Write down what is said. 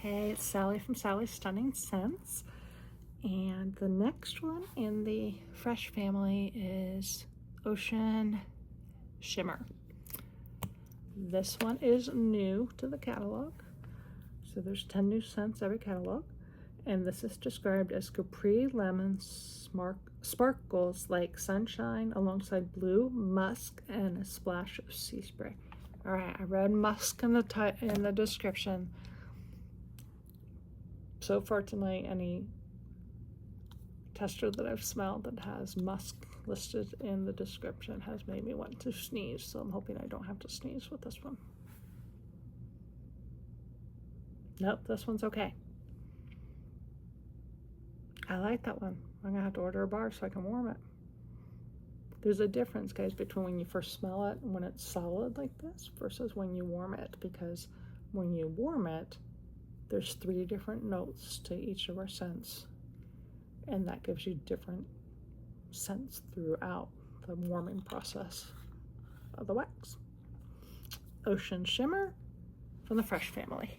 Hey, it's Sally from Sally's Stunning Scents. And the next one in the fresh family is Ocean Shimmer. This one is new to the catalog. So there's 10 new scents every catalog. And this is described as Capri lemon sparkles like sunshine alongside blue, musk, and a splash of sea spray. All right, I read musk in the description. So far tonight, any tester that I've smelled that has musk listed in the description has made me want to sneeze, so I'm hoping I don't have to sneeze with this one. Nope, this one's okay. I like that one. I'm gonna have to order a bar so I can warm it. There's a difference, guys, between when you first smell it and when it's solid like this versus when you warm it, because when you warm it, there's 3 different notes to each of our scents, and that gives you different scents throughout the warming process of the wax. Ocean Shimmer from the Fresh family.